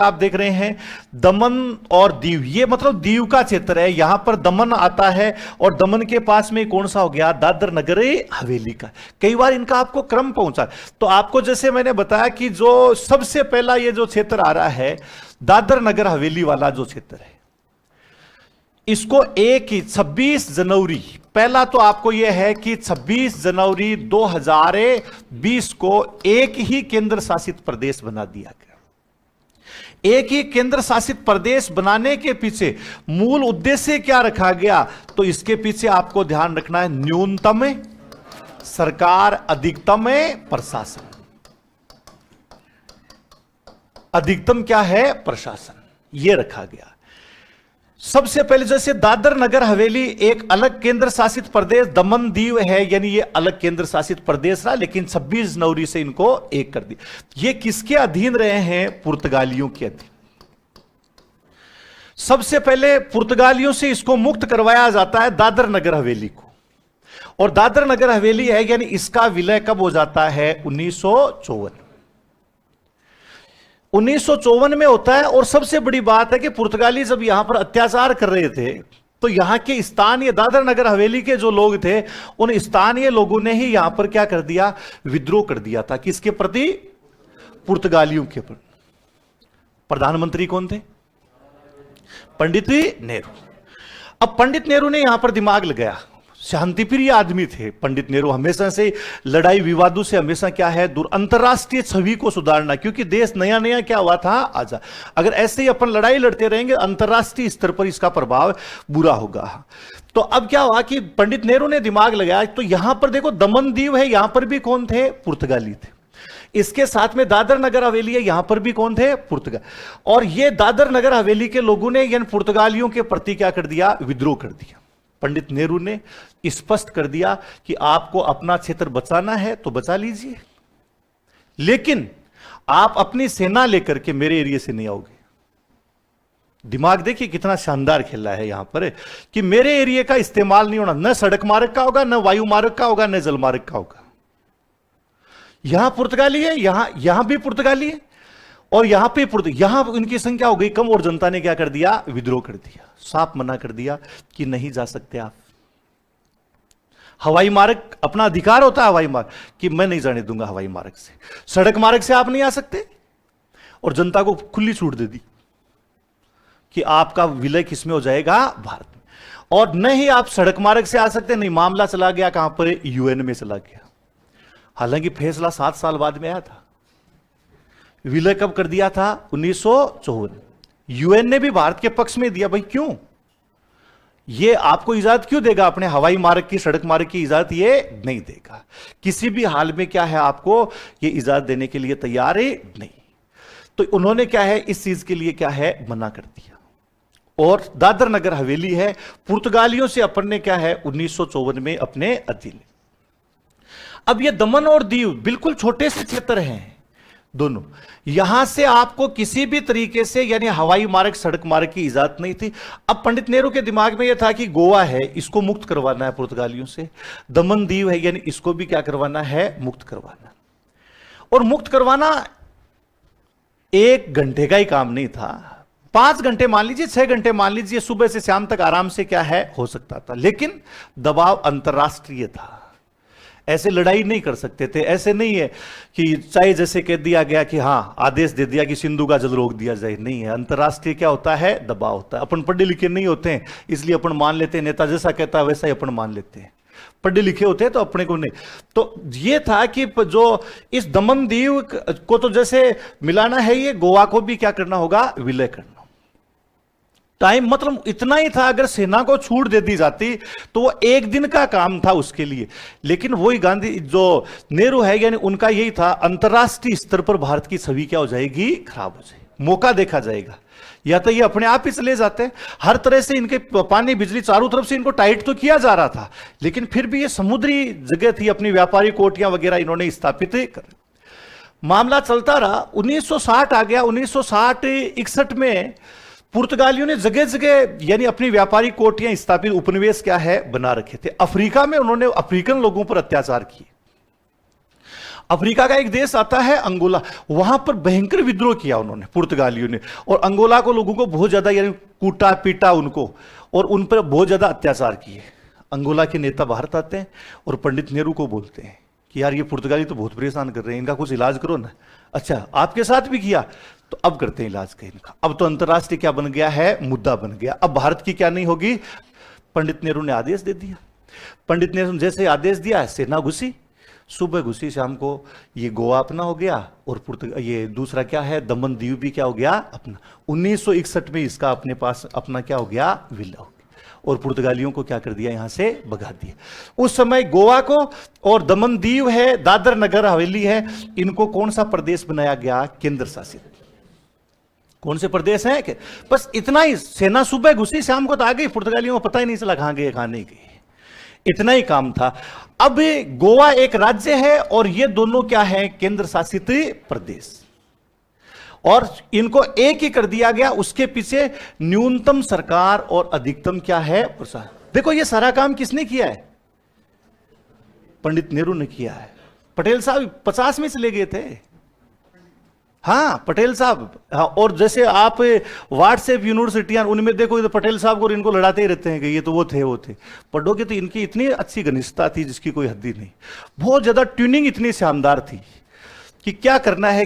आप देख रहे हैं दमन और दीव, ये मतलब दीव का क्षेत्र है, यहां पर दमन आता है और दमन के पास में कौन सा हो गया, दादर नगर हवेली का। कई बार इनका आपको क्रम पहुंचा, तो आपको जैसे मैंने बताया कि जो सबसे पहला ये जो क्षेत्र आ रहा है दादर नगर हवेली वाला जो क्षेत्र है, इसको एक ही 26 जनवरी, पहला तो आपको यह है कि 26 जनवरी 2020 को एक ही केंद्र शासित प्रदेश बना दिया गया। एक ही केंद्र शासित प्रदेश बनाने के पीछे मूल उद्देश्य क्या रखा गया, तो इसके पीछे आपको ध्यान रखना है न्यूनतम सरकार, अधिकतम प्रशासन। अधिकतम क्या है, प्रशासन, यह रखा गया। सबसे पहले जैसे दादर नगर हवेली एक अलग केंद्र शासित प्रदेश, दमन दीव है यानी ये अलग केंद्र शासित प्रदेश रहा, लेकिन 26 जनवरी से इनको एक कर दिया। ये किसके अधीन रहे हैं, पुर्तगालियों के अधीन। सबसे पहले पुर्तगालियों से इसको मुक्त करवाया जाता है दादर नगर हवेली को, और दादर नगर हवेली है यानी इसका विलय कब हो जाता है, 1954 में होता है। और सबसे बड़ी बात है कि पुर्तगाली जब यहां पर अत्याचार कर रहे थे तो यहां के स्थानीय दादर नगर हवेली के जो लोग थे उन स्थानीय लोगों ने ही यहां पर क्या कर दिया, विद्रोह कर दिया था। किसके प्रति, पुर्तगालियों के प्रति। प्रधानमंत्री कौन थे, पंडित नेहरू। अब पंडित नेहरू ने यहां पर दिमाग लगाया, शांतिप्रिय आदमी थे पंडित नेहरू, हमेशा से लड़ाई विवादों से हमेशा क्या है दूर, अंतरराष्ट्रीय छवि को सुधारना, क्योंकि देश नया नया क्या हुआ था आजाद। अगर ऐसे ही अपन लड़ाई लड़ते रहेंगे अंतरराष्ट्रीय स्तर पर इसका प्रभाव बुरा होगा। तो अब क्या हुआ कि पंडित नेहरू ने दिमाग लगाया, तो यहां पर देखो दमन दीव है, यहां पर भी कौन थे, पुर्तगाली थे। इसके साथ में दादर नगर हवेली है, यहां पर भी कौन थे, पुर्तगाल। और ये दादर नगर हवेली के लोगों ने यानी पुर्तगालियों के प्रति क्या कर दिया, विद्रोह कर दिया। पंडित नेहरू ने स्पष्ट कर दिया कि आपको अपना क्षेत्र बचाना है तो बचा लीजिए, लेकिन आप अपनी सेना लेकर के मेरे एरिया से नहीं आओगे। दिमाग देखिए कितना शानदार खेला है यहां पर, कि मेरे एरिया का इस्तेमाल नहीं होना, न सड़क मार्ग का होगा, न वायु मार्ग का होगा, न जल मार्ग का होगा। यहां पुर्तगाली है, यहां भी पुर्तगाली है, और यहां पे यहां इनकी संख्या हो गई कम, और जनता ने क्या कर दिया, विद्रोह कर दिया, साफ मना कर दिया कि नहीं जा सकते आप। हवाई मार्ग अपना अधिकार होता है, हवाई मार्ग कि मैं नहीं जाने दूंगा हवाई मार्ग से, सड़क मार्ग से आप नहीं आ सकते, और जनता को खुली छूट दे दी कि आपका विलय किसमें हो जाएगा, भारत में। और न ही आप सड़क मार्ग से आ सकते, नहीं, मामला चला गया कहां पर, यूएन में चला गया। हालांकि फैसला 7 साल बाद में आया था। विलय कब कर दिया था, 1954। यूएन ने भी भारत के पक्ष में दिया। भाई क्यों, ये आपको इजाजत क्यों देगा, अपने हवाई मार्ग की, सड़क मार्ग की इजाजत ये नहीं देगा। किसी भी हाल में क्या है, आपको ये इजाजत देने के लिए तैयार है नहीं। तो उन्होंने क्या है, इस चीज के लिए क्या है, मना कर दिया। और दादर नगर हवेली है, पुर्तगालियों से अपन ने क्या है 1954 में अपने अधीन। अब ये दमन और दीव बिल्कुल छोटे से क्षेत्र हैं दोनों, यहां से आपको किसी भी तरीके से यानी हवाई मार्ग, सड़क मार्ग की इजाजत नहीं थी। अब पंडित नेहरू के दिमाग में यह था कि गोवा है, इसको मुक्त करवाना है पुर्तगालियों से, दमन दीव है यानी इसको भी क्या करवाना है, मुक्त करवाना। और मुक्त करवाना 1 घंटे का ही काम नहीं था, 5 घंटे मान लीजिए, 6 घंटे मान लीजिए, सुबह से शाम तक आराम से क्या है हो सकता था। लेकिन दबाव अंतरराष्ट्रीय था, ऐसे लड़ाई नहीं कर सकते थे। ऐसे नहीं है कि चाहे जैसे कह दिया गया कि हां आदेश दे दिया कि सिंधु का जल रोक दिया जाए, नहीं है। अंतरराष्ट्रीय क्या होता है, दबाव होता है। अपन पढ़े लिखे नहीं होते हैं इसलिए अपन मान लेते हैं, नेता जैसा कहता है वैसा ही अपन मान लेते हैं। पढ़े लिखे होते हैं तो अपने को नहीं। तो ये था कि जो इस दमन दीव को तो जैसे मिलाना है, ये गोवा को भी क्या करना होगा, विलय करना। टाइम मतलब इतना ही था, अगर सेना को छूट दे दी जाती तो वो 1 दिन का काम था उसके लिए। लेकिन वही गांधी जो नेहरू है यानी उनका यही था, अंतरराष्ट्रीय स्तर पर भारत की छवि क्या हो जाएगी, खराब हो जाएगी, मौका देखा जाएगा। या तो ये अपने आप ही चले जाते हैं, हर तरह से इनके पानी बिजली चारों तरफ से इनको टाइट तो किया जा रहा था, लेकिन फिर भी ये समुद्री जगह थी, अपनी व्यापारी कोटियां वगैरह इन्होंने स्थापित कर। मामला चलता रहा, 1960 आ गया। 1960-61 में पुर्तगालियों ने जगह जगह यानी अपनी व्यापारिक कोठियां स्थापित, उपनिवेश क्या है बना रखे थे। अफ्रीका में उन्होंने अफ्रीकन लोगों पर अत्याचार किए। अफ्रीका का एक देश आता है अंगोला, वहां पर भयंकर विद्रोह किया उन्होंने पुर्तगालियों ने, और अंगोला को लोगों को बहुत ज्यादा यानी कूटा पीटा उनको, और उन पर बहुत ज्यादा अत्याचार किए। अंगोला के नेता भारत आते हैं और पंडित नेहरू को बोलते हैं कि यार ये पुर्तगाली तो बहुत परेशान कर रहे हैं, इनका कुछ इलाज करो ना। अच्छा, आपके साथ भी किया, तो अब करते हैं इलाज का इनका। अब तो अंतर्राष्ट्रीय क्या बन गया है, मुद्दा बन गया। अब भारत की क्या नहीं होगी। पंडित नेहरू ने आदेश दे दिया। पंडित नेहरू ने जैसे आदेश दिया, सेना घुसी, सुबह घुसी, शाम को ये गोवा अपना हो गया, और ये दूसरा क्या है, दमन दीव भी क्या हो गया अपना। 1961 में इसका अपने पास अपना क्या हो गया, विला हो गया, और पुर्तगालियों को क्या कर दिया, यहां से भगा दिया। उस समय गोवा को और दमन दीव है, दादर नगर हवेली है, इनको कौन सा प्रदेश बनाया गया, केंद्र शासित। कौन से प्रदेश हैं, बस इतना ही। सेना सुबह घुसी, शाम को तो आ गई, पुर्तगालियों को पता ही नहीं चला कहां गए कहां नहीं गए, इतना ही काम था। अब गोवा एक राज्य है और ये दोनों क्या है, केंद्र शासित प्रदेश, और इनको एक ही कर दिया गया। उसके पीछे न्यूनतम सरकार और अधिकतम क्या है, प्रशासन। देखो ये सारा काम किसने किया है, पंडित नेहरू ने किया है। पटेल साहब 50 में चले गए थे, हाँ पटेल साहब। हाँ, और जैसे आप व्हाट्सएप यूनिवर्सिटियां उनमें देखो, तो पटेल साहब को इनको लड़ाते ही रहते हैं कि ये तो वो थे। पढ़ोगे तो इनकी इतनी अच्छी घनिष्ठता थी जिसकी कोई हद ही नहीं। बहुत ज्यादा ट्यूनिंग इतनी शानदार थी कि क्या करना है